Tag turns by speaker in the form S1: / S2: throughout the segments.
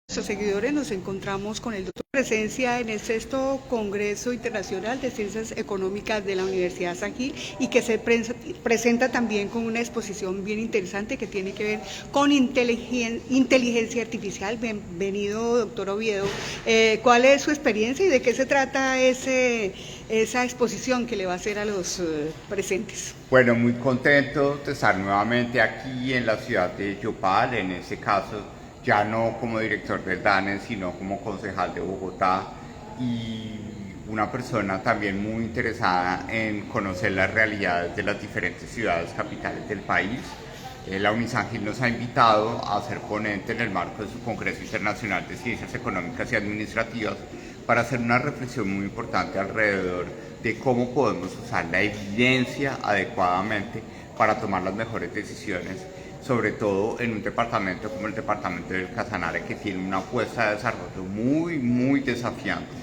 S1: Nuestros seguidores nos encontramos con el doctor presencia en el sexto Congreso Internacional de Ciencias Económicas de la Universidad San Gil y que se presenta también con una exposición bien interesante que tiene que ver con inteligencia artificial. Bienvenido, doctor Oviedo. ¿Cuál es su experiencia y de qué se trata esa exposición que le va a hacer a los presentes?
S2: Bueno, muy contento de estar nuevamente aquí en la ciudad de Yopal, en este caso ya no como director del DANE, sino como concejal de Bogotá y una persona también muy interesada en conocer las realidades de las diferentes ciudades capitales del país. La Unisangil nos ha invitado a ser ponente en el marco de su Congreso Internacional de Ciencias Económicas y Administrativas para hacer una reflexión muy importante alrededor de cómo podemos usar la evidencia adecuadamente para tomar las mejores decisiones, sobre todo en un departamento como el departamento del Casanare, que tiene una apuesta de desarrollo muy desafiante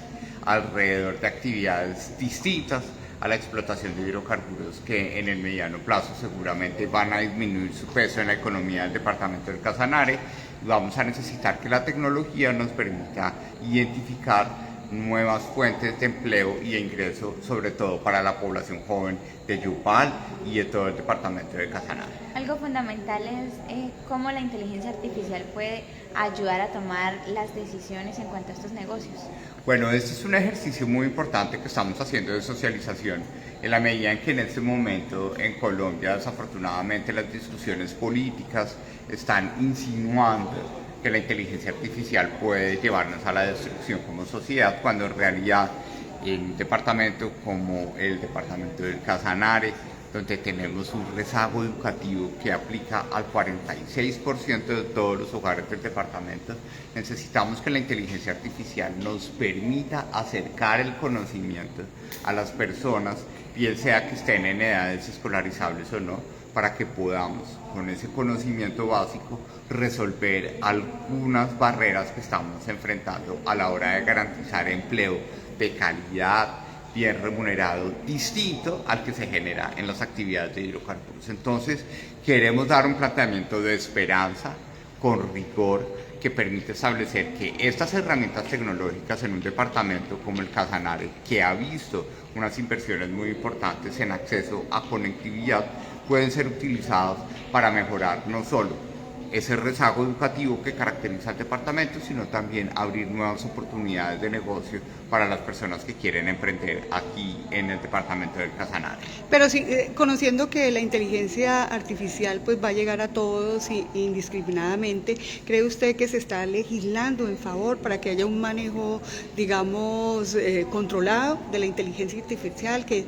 S2: alrededor de actividades distintas a la explotación de hidrocarburos que en el mediano plazo seguramente van a disminuir su peso en la economía del departamento del Casanare. Vamos a necesitar que la tecnología nos permita identificar nuevas fuentes de empleo y de ingreso, sobre todo para la población joven de Yopal y de todo el departamento de Casanare.
S3: Algo fundamental es cómo la inteligencia artificial puede ayudar a tomar las decisiones en cuanto a estos negocios.
S2: Bueno, este es un ejercicio muy importante que estamos haciendo de socialización en la medida en que en este momento en Colombia desafortunadamente las discusiones políticas están insinuando que la inteligencia artificial puede llevarnos a la destrucción como sociedad, cuando en realidad en un departamento como el departamento del Casanare, donde tenemos un rezago educativo que aplica al 46% de todos los hogares del departamento, necesitamos que la inteligencia artificial nos permita acercar el conocimiento a las personas, bien sea que estén en edades escolarizables o no, para que podamos, con ese conocimiento básico, resolver algunas barreras que estamos enfrentando a la hora de garantizar empleo de calidad, bien remunerado, distinto al que se genera en las actividades de hidrocarburos. Entonces, queremos dar un planteamiento de esperanza, con rigor, que permite establecer que estas herramientas tecnológicas en un departamento como el Casanare, que ha visto unas inversiones muy importantes en acceso a conectividad, pueden ser utilizadas para mejorar no solo ese rezago educativo que caracteriza al departamento, sino también abrir nuevas oportunidades de negocio para las personas que quieren emprender aquí en el departamento del Casanare.
S1: Pero sí, conociendo que la inteligencia artificial pues va a llegar a todos indiscriminadamente, ¿cree usted que se está legislando en favor para que haya un manejo, digamos, controlado de la inteligencia artificial, que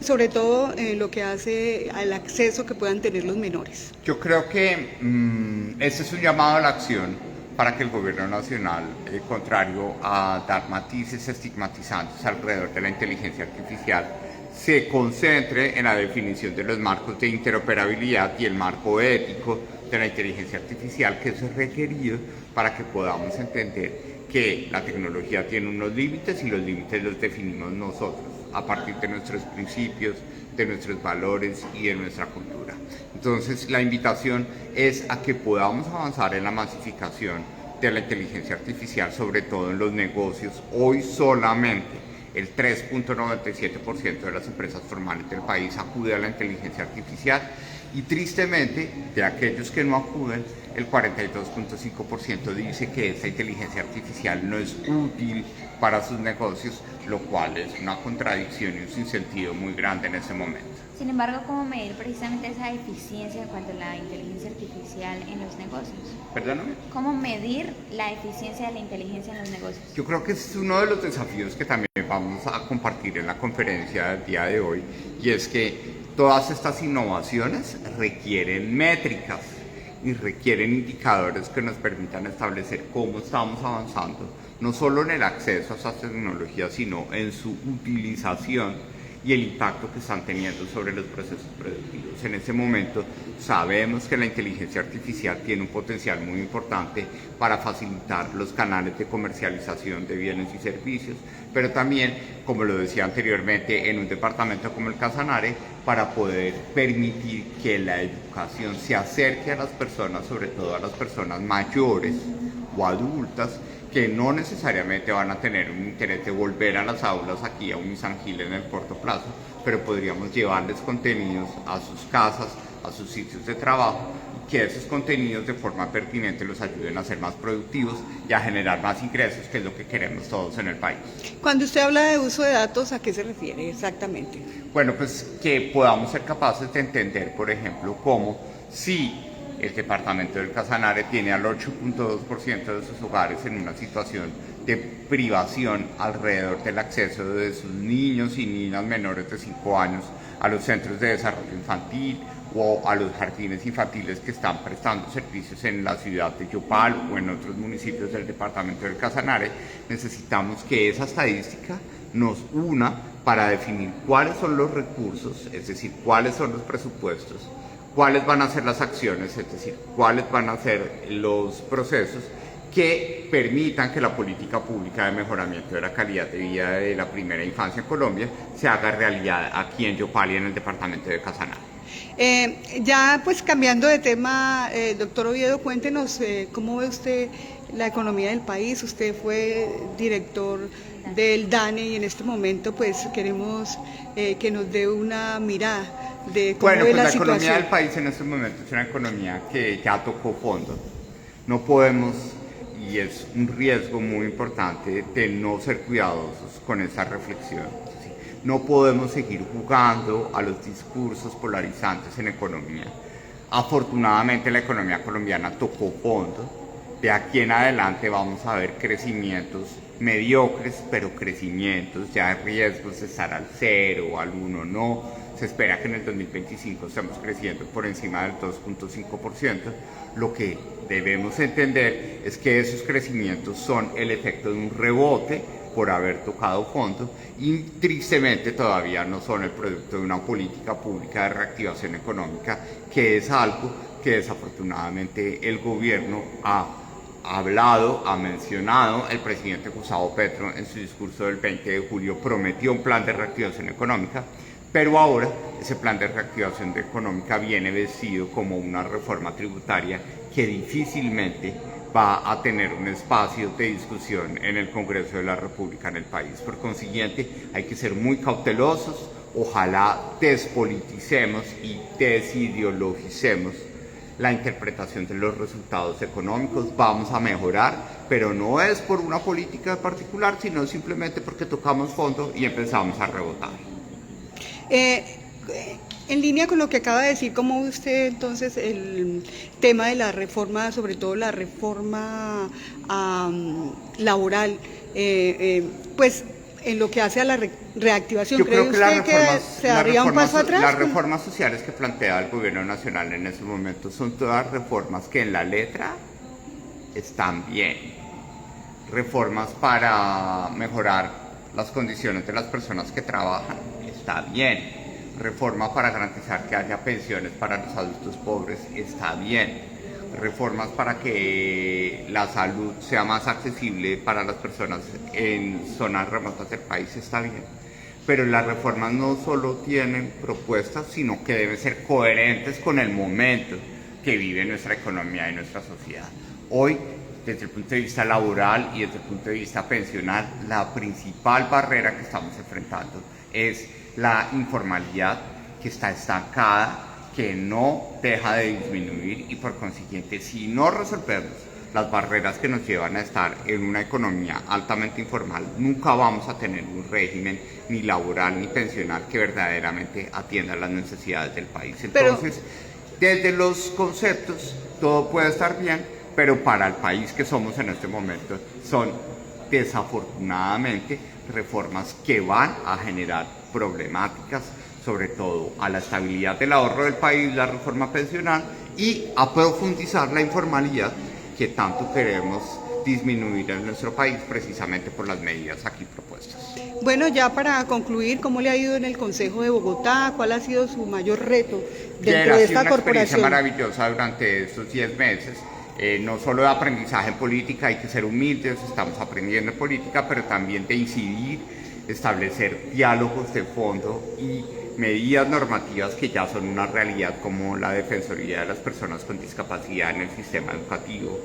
S1: sobre todo lo que hace al acceso que puedan tener los menores?
S2: Yo creo que este es un llamado a la acción para que el gobierno nacional, contrario a dar matices estigmatizantes alrededor de la inteligencia artificial, se concentre en la definición de los marcos de interoperabilidad y el marco ético de la inteligencia artificial que es requerido para que podamos entender que la tecnología tiene unos límites y los límites los definimos nosotros a partir de nuestros principios, de nuestros valores y de nuestra cultura. Entonces, la invitación es a que podamos avanzar en la masificación de la inteligencia artificial, sobre todo en los negocios. Hoy solamente el 3.97% de las empresas formales del país acude a la inteligencia artificial y tristemente de aquellos que no acuden, el 42.5% dice que esta inteligencia artificial no es útil para sus negocios, lo cual es una contradicción y un sinsentido muy grande en ese momento.
S3: Sin embargo, ¿cómo medir precisamente esa eficiencia en cuanto a la inteligencia artificial en los negocios?
S2: ¿Perdóname?
S3: ¿Cómo medir la eficiencia de la inteligencia en los negocios?
S2: Yo creo que es uno de los desafíos que también vamos a compartir en la conferencia del día de hoy, y es que todas estas innovaciones requieren métricas y requieren indicadores que nos permitan establecer cómo estamos avanzando, no solo en el acceso a estas tecnologías, sino en su utilización y el impacto que están teniendo sobre los procesos productivos. En este momento sabemos que la inteligencia artificial tiene un potencial muy importante para facilitar los canales de comercialización de bienes y servicios, pero también, como lo decía anteriormente, en un departamento como el Casanare, para poder permitir que la educación se acerque a las personas, sobre todo a las personas mayores, o adultas que no necesariamente van a tener un interés de volver a las aulas aquí a un San Gil en el corto plazo, pero podríamos llevarles contenidos a sus casas, a sus sitios de trabajo, que esos contenidos de forma pertinente los ayuden a ser más productivos y a generar más ingresos, que es lo que queremos todos en el país.
S1: Cuando usted habla de uso de datos, ¿a qué se refiere exactamente?
S2: Bueno, pues que podamos ser capaces de entender, por ejemplo, cómo si el departamento del Casanare tiene al 8.2% de sus hogares en una situación de privación alrededor del acceso de sus niños y niñas menores de 5 años a los centros de desarrollo infantil o a los jardines infantiles que están prestando servicios en la ciudad de Yopal o en otros municipios del departamento del Casanare, necesitamos que esa estadística nos una para definir cuáles son los recursos, es decir, cuáles son los presupuestos, cuáles van a ser las acciones, es decir, cuáles van a ser los procesos que permitan que la política pública de mejoramiento de la calidad de vida de la primera infancia en Colombia se haga realidad aquí en Yopal y en el departamento de Casanare.
S1: Ya pues cambiando de tema, doctor Oviedo, cuéntenos cómo ve usted la economía del país. Usted fue director del DANE y en este momento pues queremos que nos dé una mirada de cómo ve la situación.
S2: La economía del país en este momento es una economía que ya tocó fondo. No podemos, y es un riesgo muy importante, de no ser cuidadosos con esa reflexión. No podemos seguir jugando a los discursos polarizantes en economía. Afortunadamente la economía colombiana tocó fondo. De aquí en adelante vamos a ver crecimientos mediocres, pero crecimientos, ya hay riesgos de estar al 0, al 1 no. Se espera que en el 2025 estemos creciendo por encima del 2.5%. Lo que debemos entender es que esos crecimientos son el efecto de un rebote por haber tocado fondo y tristemente todavía no son el producto de una política pública de reactivación económica, que es algo que desafortunadamente el gobierno ha hablado, ha mencionado. El presidente Gustavo Petro en su discurso del 20 de julio prometió un plan de reactivación económica, pero ahora ese plan de reactivación económica viene vestido como una reforma tributaria que difícilmente va a tener un espacio de discusión en el Congreso de la República en el país. Por consiguiente, hay que ser muy cautelosos, ojalá despoliticemos y desideologicemos la interpretación de los resultados económicos. Vamos a mejorar, pero no es por una política particular, sino simplemente porque tocamos fondo y empezamos a rebotar.
S1: En línea con lo que acaba de decir, ¿cómo ve usted entonces el tema de la reforma, sobre todo la reforma laboral, pues en lo que hace a la reactivación?
S2: ¿Cree usted
S1: que se daría un paso atrás?
S2: Las reformas sociales que plantea el gobierno nacional en ese momento son todas reformas que en la letra están bien. Reformas para mejorar las condiciones de las personas que trabajan, está bien. Reforma para garantizar que haya pensiones para los adultos pobres, está bien. Reformas para que la salud sea más accesible para las personas en zonas remotas del país, está bien. Pero las reformas no solo tienen propuestas, sino que deben ser coherentes con el momento que vive nuestra economía y nuestra sociedad. Hoy, desde el punto de vista laboral y desde el punto de vista pensional, la principal barrera que estamos enfrentando es la informalidad, que está estancada, que no deja de disminuir, y por consiguiente, si no resolvemos las barreras que nos llevan a estar en una economía altamente informal, nunca vamos a tener un régimen ni laboral ni pensional que verdaderamente atienda las necesidades del país. Entonces, desde los conceptos todo puede estar bien, pero para el país que somos en este momento son desafortunadamente reformas que van a generar problemáticas, sobre todo a la estabilidad del ahorro del país, la reforma pensional, y a profundizar la informalidad que tanto queremos disminuir en nuestro país precisamente por las medidas aquí propuestas.
S1: Bueno, ya para concluir, ¿cómo le ha ido en el Consejo de Bogotá? ¿Cuál ha sido su mayor reto dentro de esta corporación? Ha sido una experiencia
S2: maravillosa durante estos 10 meses. No solo de aprendizaje en política, hay que ser humildes, estamos aprendiendo en política, pero también de incidir, establecer diálogos de fondo y medidas normativas que ya son una realidad, como la Defensoría de las Personas con Discapacidad en el sistema educativo,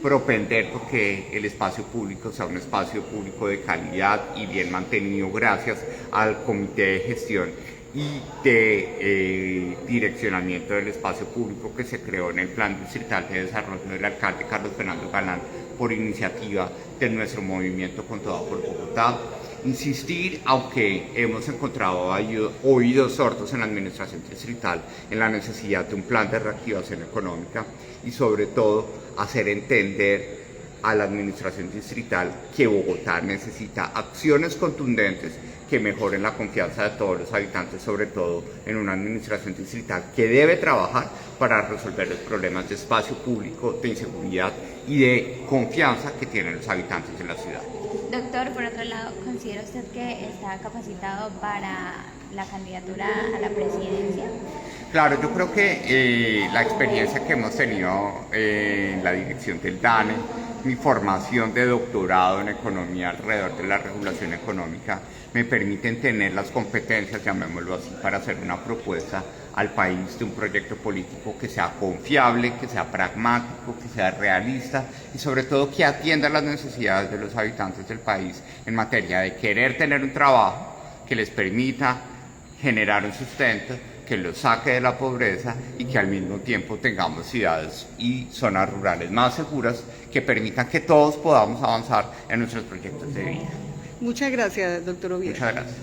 S2: propender porque el espacio público sea un espacio público de calidad y bien mantenido gracias al comité de gestión y de direccionamiento del espacio público que se creó en el Plan Distrital de Desarrollo del alcalde Carlos Fernando Galán por iniciativa de nuestro movimiento Con Toda por Bogotá. Insistir, aunque hemos encontrado oídos sordos en la administración distrital, en la necesidad de un plan de reactivación económica y sobre todo hacer entender a la administración distrital que Bogotá necesita acciones contundentes que mejoren la confianza de todos los habitantes, sobre todo en una administración distrital que debe trabajar para resolver los problemas de espacio público, de inseguridad y de confianza que tienen los habitantes de la ciudad.
S3: Doctor, por otro lado, ¿considera usted que está capacitado para la candidatura a la presidencia?
S2: Claro, yo creo que la experiencia que hemos tenido en la dirección del DANE, mi formación de doctorado en economía alrededor de la regulación económica, me permiten tener las competencias, llamémoslo así, para hacer una propuesta al país de un proyecto político que sea confiable, que sea pragmático, que sea realista y sobre todo que atienda las necesidades de los habitantes del país en materia de querer tener un trabajo que les permita generar un sustento, que los saque de la pobreza y que al mismo tiempo tengamos ciudades y zonas rurales más seguras que permitan que todos podamos avanzar en nuestros proyectos de vida.
S1: Muchas gracias, doctor Oviedo.
S2: Muchas gracias.